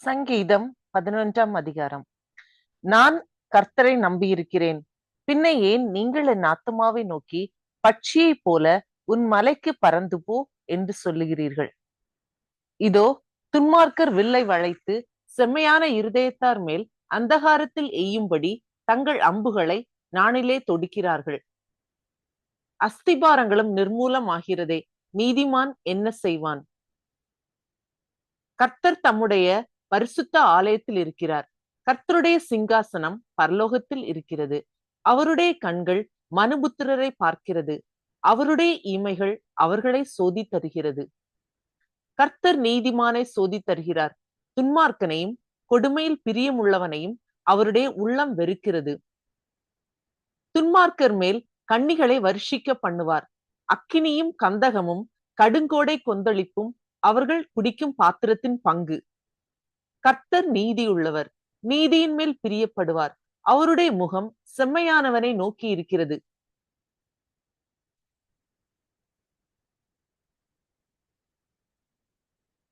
சங்கீதம் 11ஆம் அதிகாரம். நான் கர்த்தரை நம்பியிருக்கிறேன். பின்ன ஏன் நீங்கள் என் ஆத்துமாவை நோக்கி, பட்சியைப் போல உன் மலைக்கு பறந்து போ என்று சொல்லுகிறீர்கள்? இதோ, துன்மார்க்கர் வில்லை வளைத்து செம்மையான இருதயத்தார் மேல் அந்தகாரத்தில் எய்யும்படி தங்கள் அம்புகளை நாணிலே தொடுக்கிறார்கள். அஸ்திபாரங்களும் நிர்மூலமாகிறதே, நீதிமான் என்ன செய்வான்? கர்த்தர் தம்முடைய பரிசுத்த ஆலயத்தில் இருக்கிறார். கர்த்தருடைய சிங்காசனம் பரலோகத்தில் இருக்கிறது. அவருடைய கண்கள் மனுபுத்திரரை பார்க்கிறது. அவருடைய இமைகள் அவர்களை சோதித் தருகிறது. கர்த்தர் நீதிமானை சோதித் தருகிறார். துன்மார்க்கனையும் கொடுமையில் பிரியமுள்ளவனையும் அவருடைய உள்ளம் வெறுக்கிறது. துன்மார்க்கர் மேல் கண்ணிகளை வருஷிக்க பண்ணுவார். அக்கினியும் கந்தகமும் கடுங்கோடை கொந்தளிப்பும் அவர்கள் குடிக்கும் பாத்திரத்தின் பங்கு. கர்த்தர் நீதியுள்ளவர், நீதியின் மேல் பிரியப்படுவார். அவருடைய முகம் செம்மையானவனை நோக்கி இருக்கிறது.